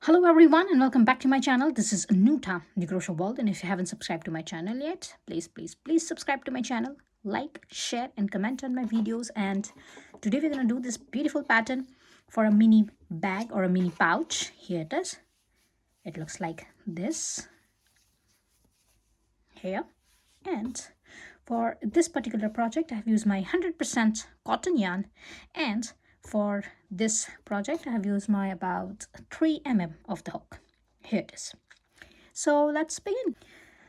Hello everyone and welcome back to my channel. This is Anuta, the Crochet World, and if you haven't subscribed to my channel yet, please subscribe to my channel, like, share and comment on my videos. And today we're going to do this beautiful pattern for a mini bag or a mini pouch. Here it is. It looks like this here. And for this particular project, I have used my 100% cotton yarn, and for this project, I have used my about 3 mm of the hook. Here it is. So let's begin.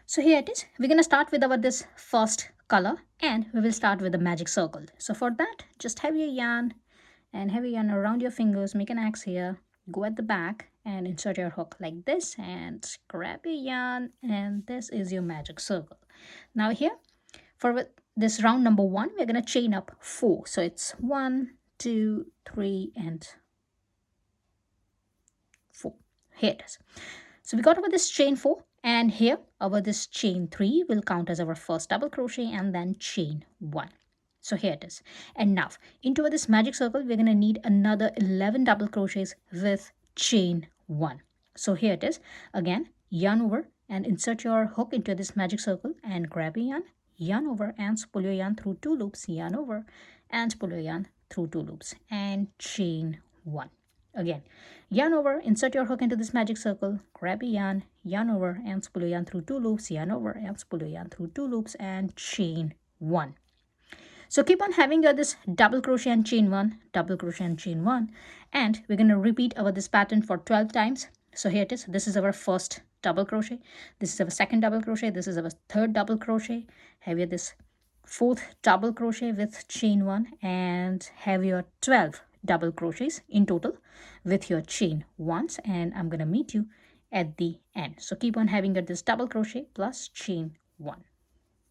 So here it is. We're going to start with our this first color, and we will start with the magic circle. So for that, just have your yarn and have your yarn around your fingers, make an X here, go at the back and insert your hook like this and grab your yarn, and this is your magic circle. Now here, for this round number 1, we're going to chain up 4. So it's 1, 2, 3 and 4. Here it is. So we got over this chain 4, and here over this chain 3 will count as our first double crochet and then chain 1. So here it is. And now into this magic circle, we're going to need another 11 double crochets with chain 1. So here it is. Again, yarn over and insert your hook into this magic circle and grab your yarn, yarn over and pull your yarn through 2 loops, yarn over and pull your yarn through 2 loops and chain 1. Again, yarn over, insert your hook into this magic circle, grab a yarn, yarn over and pull your yarn through 2 loops, yarn over and pull your yarn through 2 loops and chain 1. So keep on having your this double crochet and chain 1, double crochet and chain 1, and we're going to repeat our this pattern for 12 times. So here it is. This is our first double crochet. This is our second double crochet. This is our third double crochet. Have your this fourth double crochet with chain 1 and have your 12 double crochets in total with your chain 1s, and I'm going to meet you at the end. So keep on having your this double crochet plus chain 1.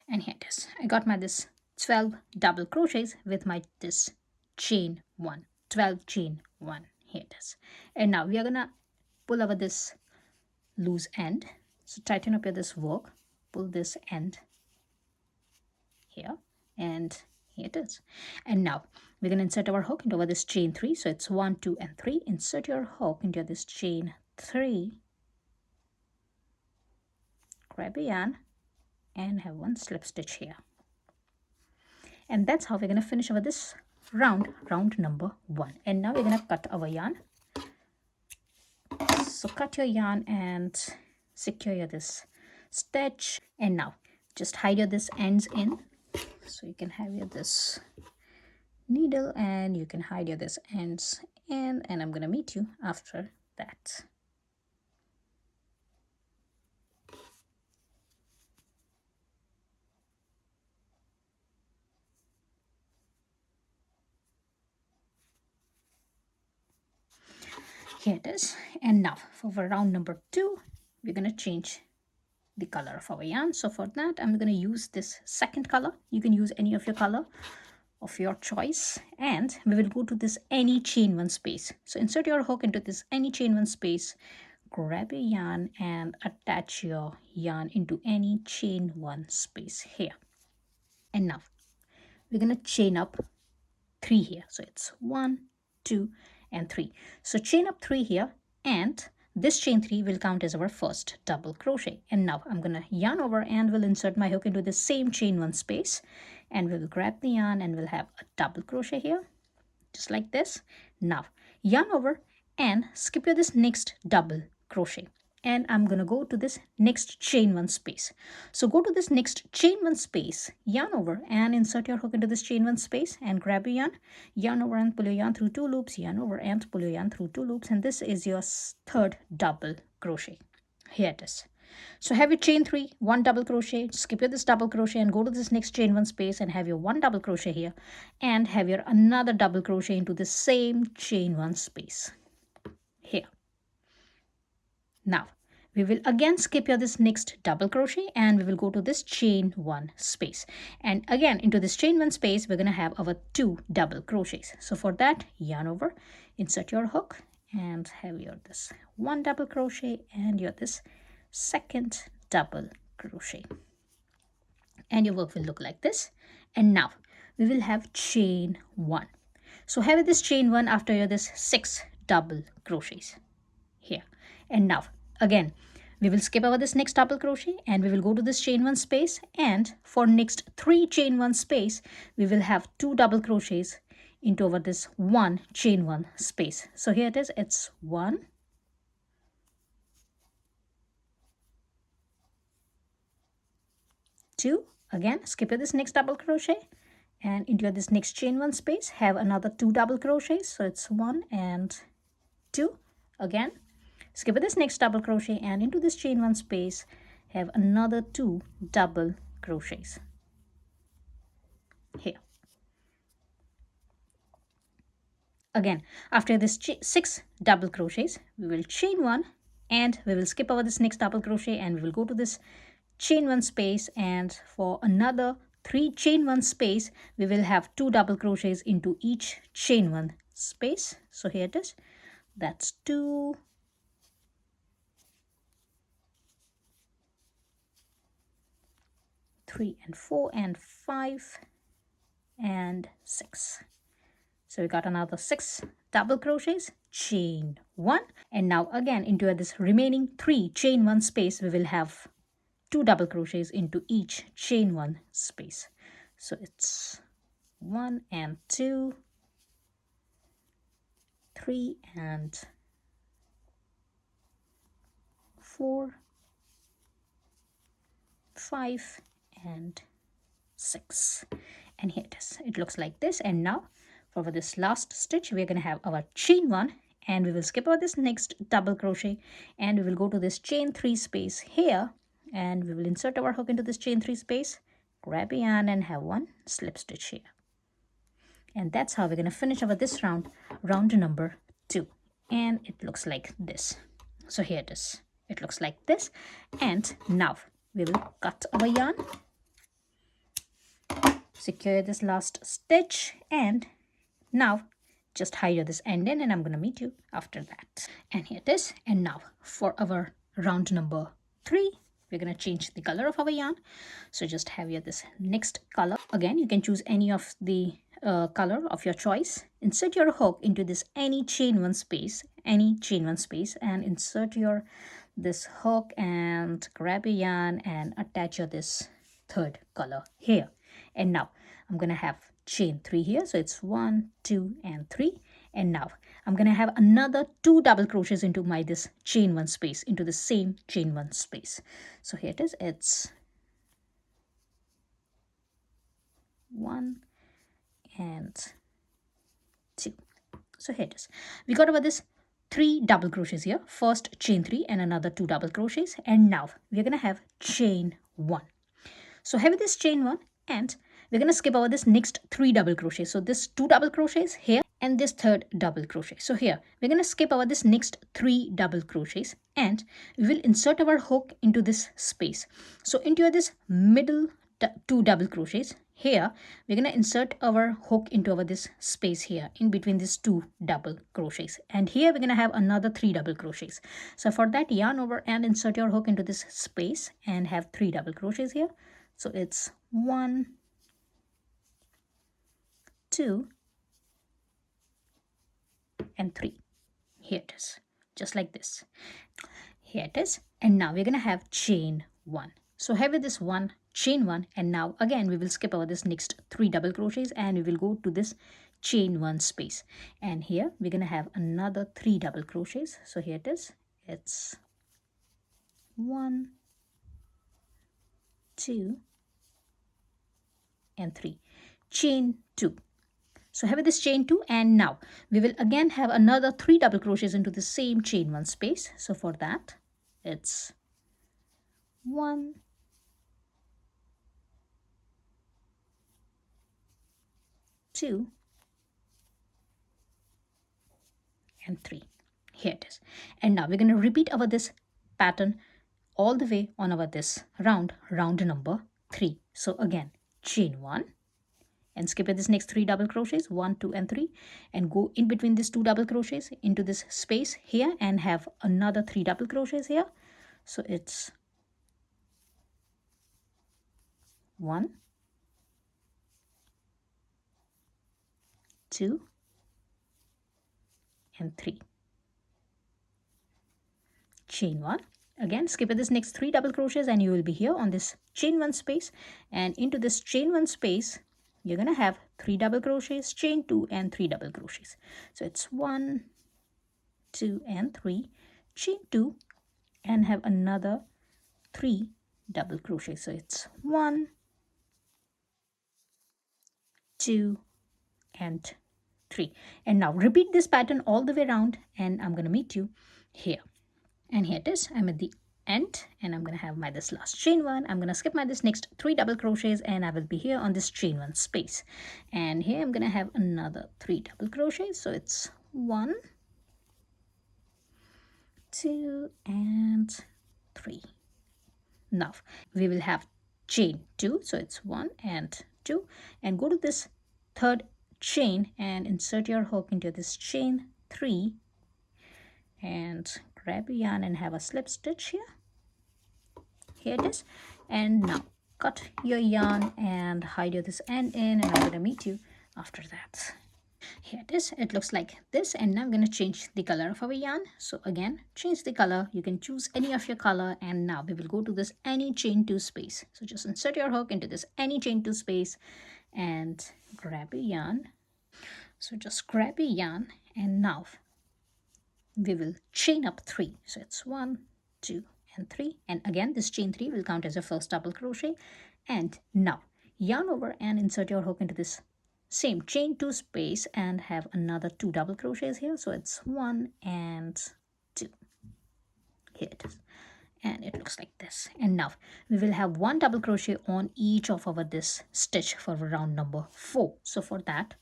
And here it is. I got my this 12 double crochets with my this chain 1, 12 chain 1. Here it is. And now we are going to pull over this loose end. So tighten up your this work, pull this end here, and here it is. And now we're going to insert our hook into this chain 3. So it's 1, 2 and 3. Insert your hook into this chain 3, grab a yarn and have one slip stitch here. And that's how we're going to finish over this round number 1. And now we're going to cut our yarn. So cut your yarn and secure your this stitch, and now just hide your this ends in. So you can have your this needle and you can hide your this ends in, and I'm going to meet you after that. Here it is. And now for round number 2, we're going to change the color of our yarn. So for that, I'm going to use this second color. You can use any of your color of your choice, and we will go to this any chain 1 space. So insert your hook into this any chain 1 space, grab a yarn and attach your yarn into any chain 1 space here. And now we're going to chain up 3 here. So it's 1, 2 and 3. So chain up 3 here, and this chain 3 will count as our first double crochet. And now I'm going to yarn over and will insert my hook into the same chain 1 space, and we will grab the yarn and we'll have a double crochet here just like this. Now yarn over and skip your this next double crochet, and I'm going to go to this next chain 1 space. So go to this next chain 1 space, yarn over and insert your hook into this chain 1 space and grab your yarn, yarn over and pull your yarn through 2 loops, yarn over and pull your yarn through 2 loops, and this is your third double crochet. Here it is. So have your chain 3, 1 double crochet, skip your this double crochet and go to this next chain 1 space and have your 1 double crochet here, and have your another double crochet into the same chain 1 space here. Now we will again skip your this next double crochet and we will go to this chain 1 space, and again into this chain 1 space we're going to have our 2 double crochets. So for that, yarn over, insert your hook and have your this 1 double crochet and your this second double crochet, and your work will look like this. And now we will have chain 1. So have this chain 1 after your this 6 double crochets here, And now again we will skip over this next double crochet and we will go to this chain 1 space, and for next 3 chain 1 space we will have 2 double crochets into over this 1 chain 1 space. So here it is, it's 1, 2, again skip this next double crochet and into this next chain 1 space have another 2 double crochets, so it's 1 and 2, again skip this next double crochet and into this chain 1 space have another 2 double crochets here. Again after this 6 double crochets we will chain 1 and we will skip over this next double crochet and we will go to this chain 1 space, and for another 3 chain 1 space we will have 2 double crochets into each chain 1 space. So here it is, that's 2, 3 and 4 and 5 and 6. So we got another 6 double crochets, chain 1, and now again into this remaining 3 chain 1 space we will have 2 double crochets into each chain 1 space. So it's 1 and 2, 3 and 4, 5 and 6, and here it is, it looks like this. And now for this last stitch we're going to have our chain 1 and we will skip over this next double crochet and we will go to this chain 3 space here and we will insert our hook into this chain 3 space, grab a yarn and have one slip stitch here. And that's how we're going to finish over this round number 2, and it looks like this. So here it is, it looks like this. And now we will cut our yarn, secure this last stitch, and now just hide this end in, and I'm going to meet you after that. And here it is. And now for our round number 3 we're going to change the color of our yarn. So just have here this next color. Again you can choose any of the color of your choice. Insert your hook into this any chain 1 space, and insert your this hook and grab a yarn and attach your this third color here. And now I'm going to have chain 3 here, so it's 1, 2 and 3. And now I'm going to have another 2 double crochets into my this chain 1 space, into the same chain 1 space. So here it is, it's 1 and 2. So here it is, we got over this 3 double crochets here, first chain 3 and another 2 double crochets, and now we're going to have chain 1. So have this chain 1 and we're going to skip over this next 3 double crochets. So this 2 double crochets here and this third double crochet. So here we're going to skip over this next 3 double crochets and we will insert our hook into this space. So into this middle 2 double crochets here we're going to insert our hook into our this space here in between these 2 double crochets, and here we're going to have another 3 double crochets. So for that, yarn over and insert your hook into this space and have 3 double crochets here. So it's 1, 2 and 3. Here it is, just like this. Here it is. And now we're going to have chain 1. So have this 1 chain 1, and now again we will skip over this next 3 double crochets and we will go to this chain 1 space, and here we're going to have another 3 double crochets. So here it is, it's 1, 2 and 3, chain 2. So have this chain 2, and now we will again have another 3 double crochets into the same chain 1 space. So for that, it's 1, 2 and 3. Here it is. And now we're going to repeat our this pattern all the way on our this round number 3. So again, chain 1 and skip this next 3 double crochets, 1, 2 and 3, and go in between these 2 double crochets into this space here and have another 3 double crochets here. So it's 1, 2 and 3, chain 1. Again, skip this next 3 double crochets and you will be here on this chain 1 space, and into this chain 1 space you're going to have 3 double crochets, chain 2 and 3 double crochets. So it's 1, 2 and 3, chain 2 and have another 3 double crochets. So it's 1, 2 and 3. And now repeat this pattern all the way around, and I'm going to meet you here. And here it is. I'm at the end and I'm going to have my this last chain 1. I'm going to skip my this next 3 double crochets and I will be here on this chain 1 space. And here I'm going to have another 3 double crochets. So it's 1, 2 and 3. Now we will have chain 2. So it's 1 and 2, and go to this third chain and insert your hook into this chain 3 and grab a yarn and have a slip stitch here. Here it is. And now cut your yarn and hide your this end in, and I'm going to meet you after that. Here it is. It looks like this, and now I'm going to change the color of our yarn. So again, change the color. You can choose any of your color, and now we will go to this any chain 2 space. So just insert your hook into this any chain 2 space and grab a yarn. So just grab a yarn, and now we will chain up 3. So it's 1, 2 and 3, and again this chain 3 will count as your first double crochet. And now yarn over and insert your hook into this same chain 2 space and have another 2 double crochets here. So it's 1 and 2. Here it is, and it looks like this. And now we will have 1 double crochet on each of our this stitch for round number 4. So for that,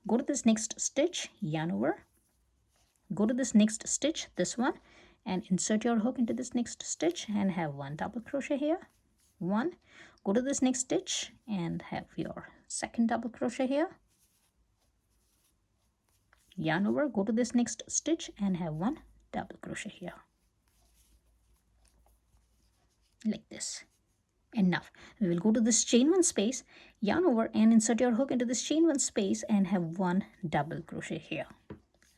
go to this next stitch, yarn over, go to this next stitch, this one, and insert your hook into this next stitch and have 1 double crochet here, 1. Go to this next stitch and have your second double crochet here, yarn over, go to this next stitch and have 1 double crochet here, like this. And now we will go to this chain 1 space, yarn over and insert your hook into this chain 1 space and have 1 double crochet here,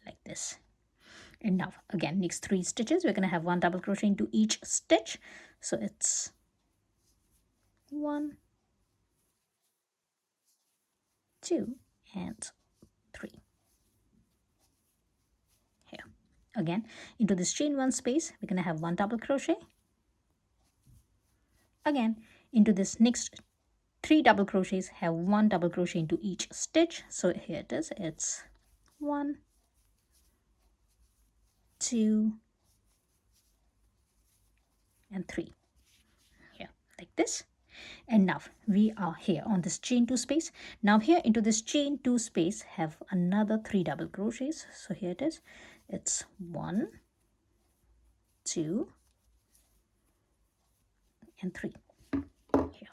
like this. And now again, next 3 stitches we're going to have 1 double crochet into each stitch. So it's 1, 2 and 3 here. Again, into this chain 1 space we're going to have 1 double crochet. Again, into this next 3 double crochets, have 1 double crochet into each stitch. So here it is, it's 1, 2 and 3 here, like this. And now we are here on this chain 2 space. Now here into this chain 2 space have another 3 double crochets. So here it is, it's 1, 2 and 3 here.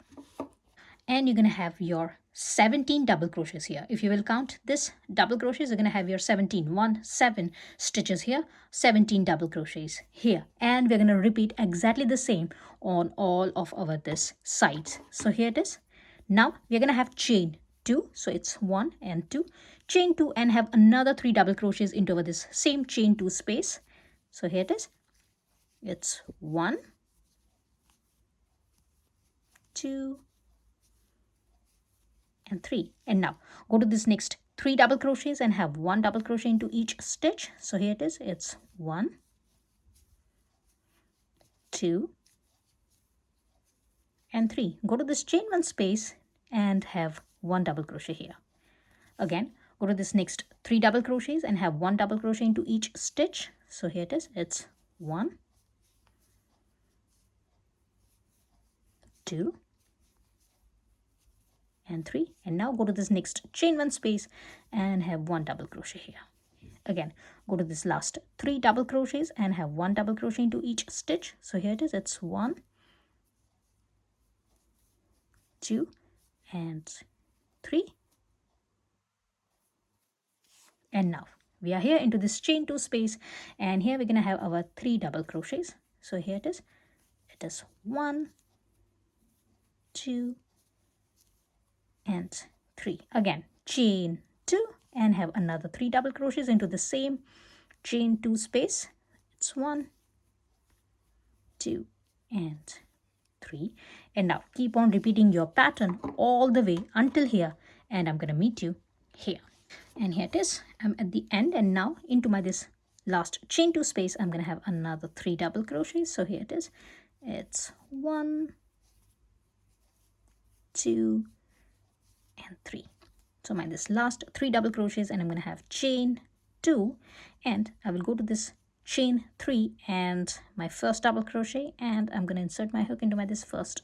And you're going to have your 17 double crochets here. If you will count this double crochets, you're going to have your 7 stitches here, 17 double crochets here. And we're going to repeat exactly the same on all of our this sides. So here it is. Now we're going to have chain 2. So it's 1 and 2, chain 2 and have another 3 double crochets into this same chain 2 space. So here it is. It's 1, 2 and 3. And now go to this next 3 double crochets and have 1 double crochet into each stitch. So here it is, it's 1, 2 and 3. Go to this chain 1 space and have 1 double crochet here. Again, go to this next 3 double crochets and have 1 double crochet into each stitch. So here it is, it's 1, 2 and 3. And now go to this next chain 1 space and have 1 double crochet here. Again, go to this last 3 double crochets and have 1 double crochet into each stitch. So here it is, it's 1, 2 and 3. And now we are here into this chain 2 space, and here we're going to have our 3 double crochets. So here it is 1, 2 and 3. Again, chain 2 and have another 3 double crochets into the same chain 2 space. It's 1, 2 and 3. And now keep on repeating your pattern all the way until here, and I'm going to meet you here. And here it is. I'm at the end, and now into my this last chain 2 space, I'm going to have another 3 double crochets. So here it is. It's 1, 2 and 3. So my this last 3 double crochets, and I'm going to have chain 2, and I will go to this chain 3 and my first double crochet, and I'm going to insert my hook into my this first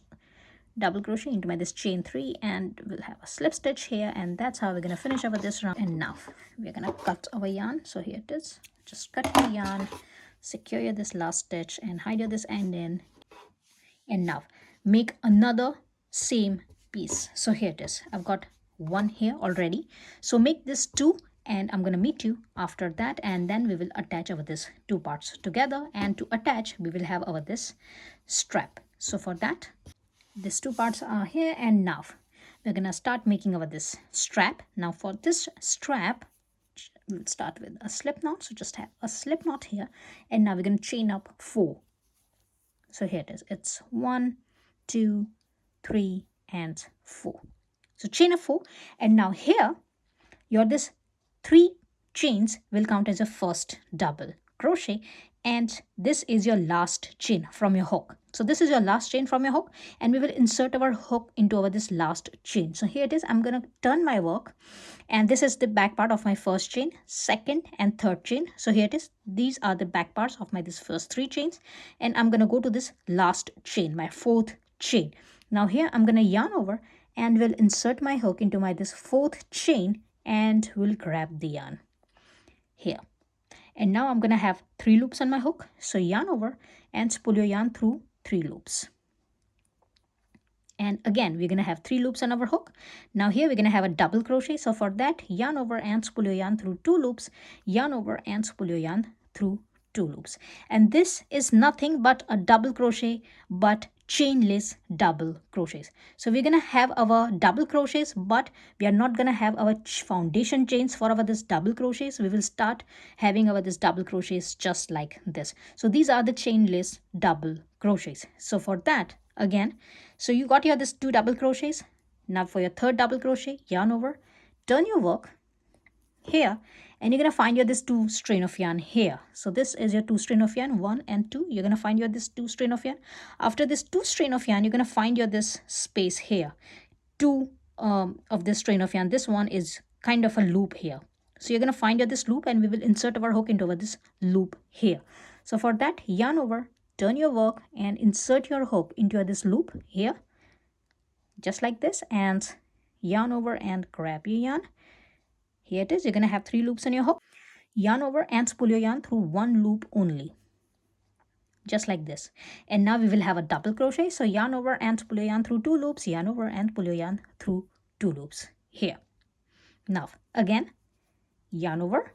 double crochet into my this chain 3, and we'll have a slip stitch here, and that's how we're going to finish over this round. And now we're going to cut our yarn. So here it is. Just cut your yarn, secure your this last stitch, and hide your this end in. And now make another same piece. So here it is. I've got one here already, so make this 2, and I'm going to meet you after that, and then we will attach our this 2 parts together. And to attach, we will have our this strap. So for that, these 2 parts are here, and now we're gonna start making our this strap. Now for this strap, we'll start with a slip knot. So just have a slip knot here, and now we're gonna chain up 4. So here it is. It's 1, 2, 3 and 4. So chain of 4, and now here your this 3 chains will count as a first double crochet, and this is your last chain from your hook. So this is your last chain from your hook, and we will insert our hook into our this last chain. So here it is. I'm going to turn my work, and this is the back part of my first chain, second and third chain. So here it is. These are the back parts of my this first 3 chains, and I'm going to go to this last chain, my 4th chain. Now here I'm going to yarn over, and will insert my hook into my this 4th chain, and we'll grab the yarn here. And now I'm going to have 3 loops on my hook. So yarn over and spool your yarn through 3 loops. And again, we're going to have 3 loops on our hook. Now here we're going to have a double crochet. So for that, yarn over and spool your yarn through 2 loops, yarn over and spool your yarn through 2 loops. And this is nothing but a double crochet, but chainless double crochets. So we're going to have our double crochets, but we are not going to have our foundation chains for our this double crochets. We will start having our this double crochets just like this. So these are the chainless double crochets. So for that, again, so you got your this 2 double crochets. Now for your 3rd double crochet, yarn over, turn your work here, and you're going to find your this 2 strain of yarn here. So this is your 2 strain of yarn, 1 and 2. You're going to find your this 2 strain of yarn. After this 2 strain of yarn, you're going to find your this space here, 2 of this strain of yarn. This one is kind of a loop here. So you're going to find your this loop, and we will insert our hook into this loop here. So for that, yarn over, turn your work, and insert your hook into this loop here, just like this, and yarn over and grab your yarn. Here it is. You're going to have 3 loops on your hook. Yarn over and spool your yarn through 1 loop only, just like this. And now we will have a double crochet. So yarn over and spool your yarn through 2 loops, yarn over and pull your yarn through 2 loops here. Now again, yarn over,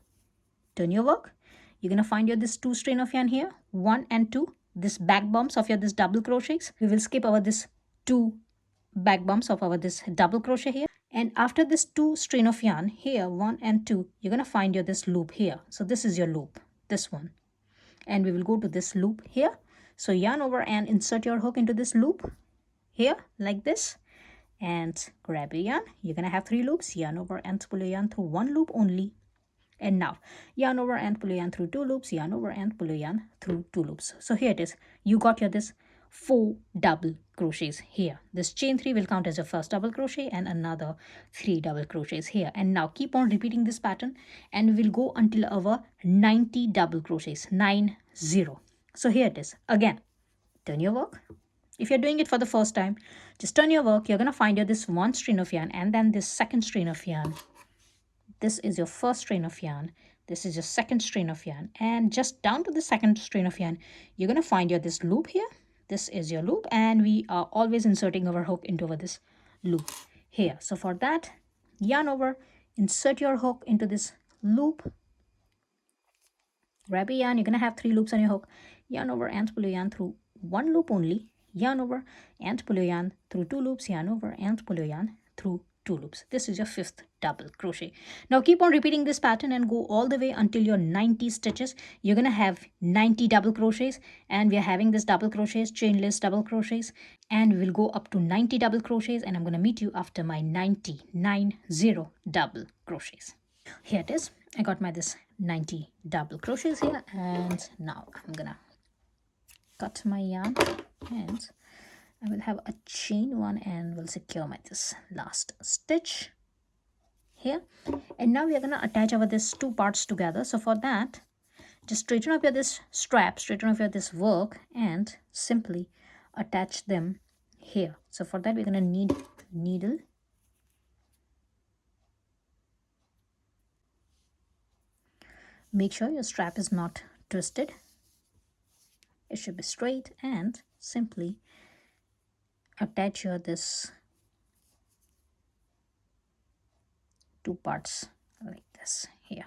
turn your work. You're going to find your this 2 strain of yarn here, 1 and 2. This back bumps of your this double crochets. We will skip over this 2 back bumps of our this double crochet here. And after this 2 strain of yarn here, 1 and 2, you're going to find your this loop here. So this is your loop, this one. And we will go to this loop here. So yarn over and insert your hook into this loop here, like this. And grab your yarn. You're going to have 3 loops. Yarn over and pull your yarn through 1 loop only. And now yarn over and pull your yarn through 2 loops. Yarn over and pull your yarn through 2 loops. So here it is. You got your this 4 double crochets here. This chain 3 will count as your first double crochet, and another 3 double crochets here. And now keep on repeating this pattern, and we will go until our 90 double crochets, 90. So here it is. Again, turn your work. If you're doing it for the first time, just turn your work. You're going to find your this 1 strain of yarn, and then this 2nd strain of yarn. This is your 1st strain of yarn. This is your 2nd strain of yarn, and just down to the 2nd strain of yarn, you're going to find your this loop here. This is your loop, and we are always inserting our hook into this loop here. So for that, yarn over, insert your hook into this loop, grab a yarn. You're going to have 3 loops on your hook. Yarn over and pull your yarn through 1 loop only. Yarn over and pull your yarn through 2 loops. Yarn over and pull your yarn through 2 loops. This is your 5th double crochet. Now keep on repeating this pattern and go all the way until your 90 stitches. You're going to have 90 double crochets, and we are having this double crochets, chainless double crochets, and we will go up to 90 double crochets, and I'm going to meet you after my 90 double crochets. Here it is. I got my this 90 double crochets here, and now I'm gonna cut my yarn, and I will have a chain one and will secure my this last stitch here. And now we are gonna attach our this two parts together. So for that, just straighten up your this strap, straighten up your this work, and simply attach them here. So for that, we're gonna need needle. Make sure your strap is not twisted. It should be straight, and simply attach your this two parts like this here.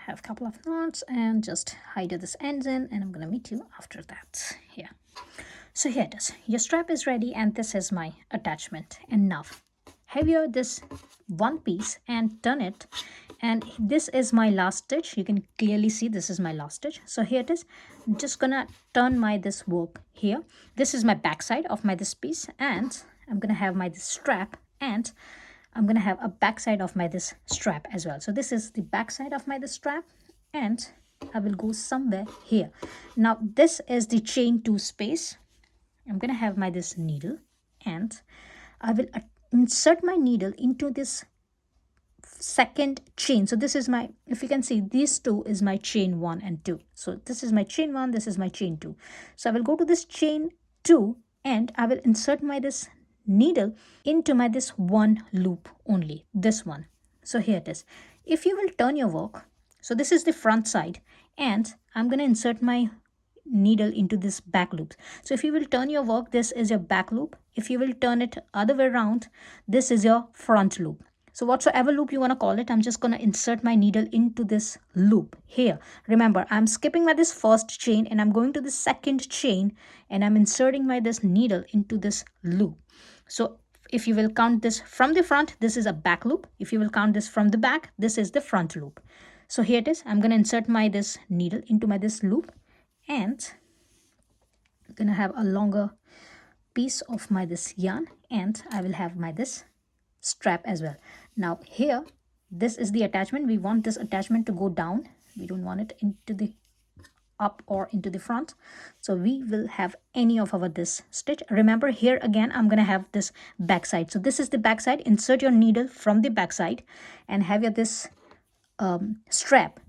Have a couple of knots and just hide this ends in, and I'm gonna meet you after that here. So here it is. Your strap is ready, and this is my attachment. And now have your this one piece and turn it, and this is my last stitch. You can clearly see this is my last stitch. So here it is. I'm just gonna turn my this work here. This is my back side of my this piece, and I'm gonna have my this strap, and I'm gonna have a back side of my this strap as well. So this is the back side of my this strap, and I will go somewhere here. Now this is the chain 2 space. I'm gonna have my this needle, and I will insert my needle into this second chain. So this is my, if you can see, these two is my chain 1 and 2. So this is my chain 1, this is my chain 2. So I will go to this chain 2, and I will insert my this needle into my this one loop only, this one. So here it is. If you will turn your work, so this is the front side, and I'm going to insert my needle into this back loop. So if you will turn your work, this is your back loop. If you will turn it other way around, this is your front loop. So whatsoever loop you want to call it, I'm just going to insert my needle into this loop here. Remember, I'm skipping my this first chain, and I'm going to the second chain, and I'm inserting my this needle into this loop. So if you will count this from the front, this is a back loop. If you will count this from the back, this is the front loop. So here it is. I'm going to insert my this needle into my this loop, and I'm going to have a longer piece of my this yarn, and I will have my this strap as well. Now here, this is the attachment. We want this attachment to go down. We don't want it into the up or into the front. So we will have any of our this stitch. Remember, here again I'm going to have this back side. So this is the back side. Insert your needle from the back side and have your this strap,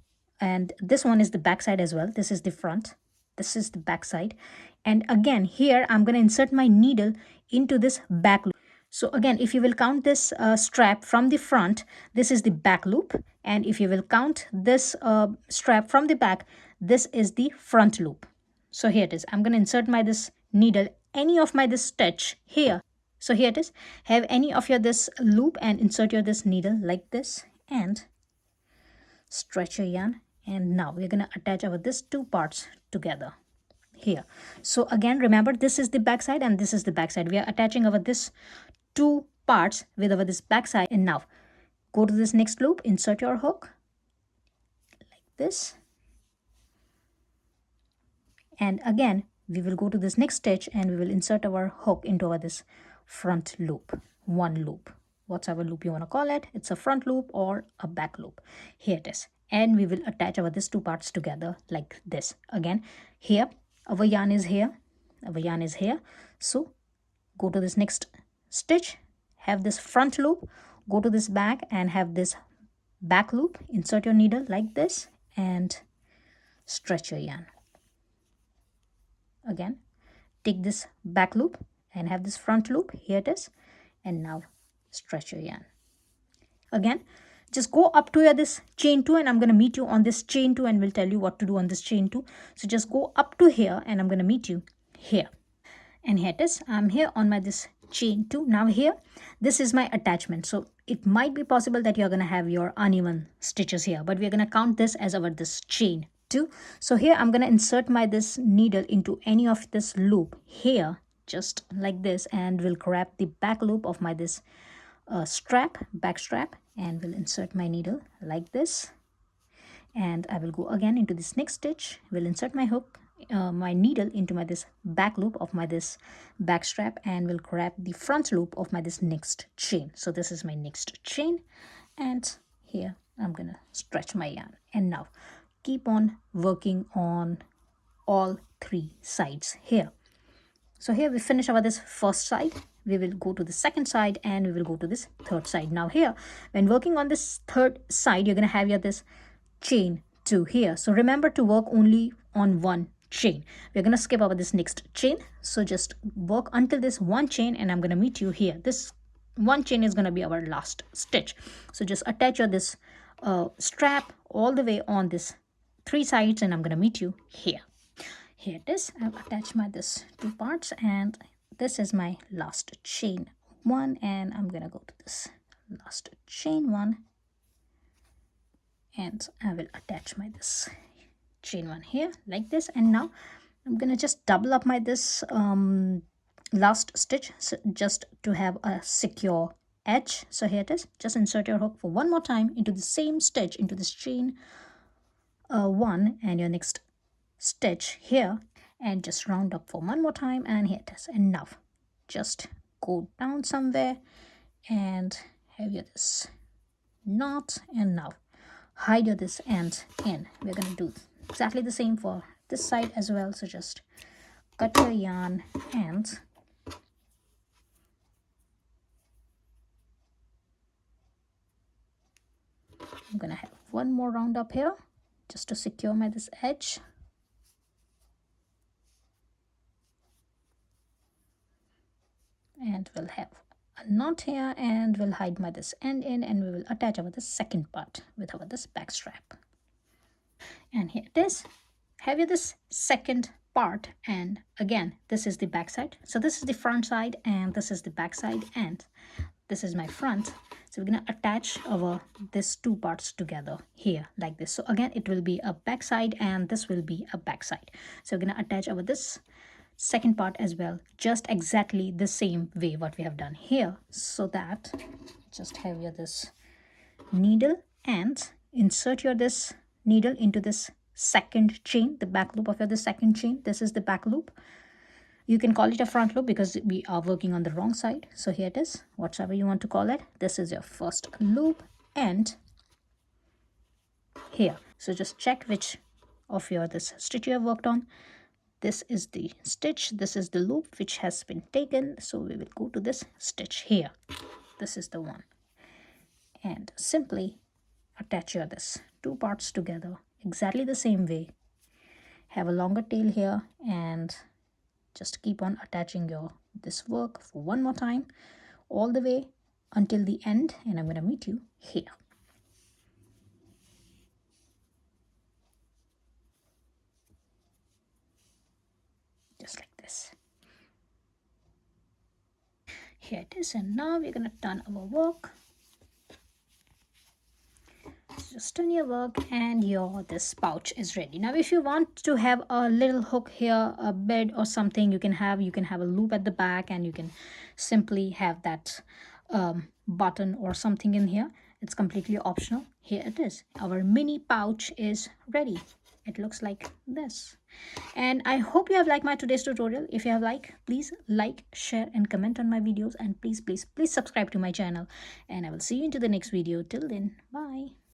and this one is the back side as well. This is the front, this is the back side, and again here I'm going to insert my needle into this back loop. So again, if you will count this strap from the front, this is the back loop, and if you will count this strap from the back, this is the front loop. So here it is. I'm going to insert my this needle, any of my this stitch here. So here it is. Have any of your this loop and insert your this needle like this, and stretch your yarn. And now we're going to attach our this two parts together here. So again, remember, this is the back side and this is the back side. We are attaching our this two parts with our this back side. And now go to this next loop, insert your hook like this, and again we will go to this next stitch and we will insert our hook into our this front loop, one loop, whatever loop you want to call it. It's a front loop or a back loop. Here it is, and we will attach our this two parts together like this. Again, here our yarn is here, our yarn is here. So go to this next stitch, have this front loop, go to this back and have this back loop, insert your needle like this and stretch your yarn. again take this back loop and have this front loop. Here it is. And now stretch your yarn. Again, just go up to this chain 2, and I'm going to meet you on this chain 2, and we'll tell you what to do on this chain 2. So just go up to here, and I'm going to meet you here. And here it is. I'm here on my this chain 2. Now here, this is my attachment. So it might be possible that you're going to have your uneven stitches here, but we're going to count this as our this chain 2. So here I'm going to insert my this needle into any of this loop here, just like this, and we'll grab the back loop of my this back strap, and will insert my needle like this, and I will go again into this next stitch, will insert my hook, my needle into my this back loop of my this back strap, and will grab the front loop of my this next chain. So this is my next chain, and here I'm gonna stretch my yarn, and now keep on working on all 3 sides here. So here we finish our this first side, we will go to the second side, and we will go to this third side. Now here, when working on this third side, you're going to have your this chain 2 here. So remember to work only on one chain. We're going to skip over this next chain. So just work until this one chain, and I'm going to meet you here. This one chain is going to be our last stitch. So just attach your this strap all the way on this 3 sides, and I'm going to meet you here. Here it is. I've attached my this 2 parts, and this is my last chain 1, and I'm gonna go to this last chain 1, and I will attach my this chain 1 here like this. And now I'm gonna just double up my this last stitch, so just to have a secure edge. So here it is. Just insert your hook for one more time into the same stitch, into this chain 1, and your next stitch here, and just round up for one more time, and here it is. And now just go down somewhere and have your this knot, and now hide your this end in. We're going to do exactly the same for this side as well. So just cut your yarn, and I'm gonna have one more round up here just to secure my this edge. And we'll have a knot here, and we'll hide my this end in, and we will attach our the second part with our this back strap. And here it is. Have you this second part, and again this is the back side. So this is the front side, and this is the back side, and this is my front. So we're going to attach our this 2 parts together here like this. So again it will be a back side, and this will be a back side. So we're going to attach our this second part as well, just exactly the same way what we have done here. So that just have your this needle, and insert your this needle into this second chain, the back loop of your the second chain. This is the back loop. You can call it a front loop because we are working on the wrong side. So here it is, whatever you want to call it. This is your first loop, and here. So just check which of your this stitch you have worked on. This is the stitch, this is the loop which has been taken. So we will go to this stitch here. This is the one, and simply attach your this 2 parts together exactly the same way. Have a longer tail here, and just keep on attaching your this work for one more time all the way until the end, and I'm going to meet you here. Just like this. Here it is, and now we're going to turn our work. Just turn your work, and your this pouch is ready. Now if you want to have a little hook here, a bed or something, you can have a loop at the back, and you can simply have that button or something in here. It's completely optional. Here it is. Our mini pouch is ready. It looks like this. And I hope you have liked my today's tutorial. If you have liked, please like, share and comment on my videos, and please subscribe to my channel, and I will see you into the next video. Till then, bye.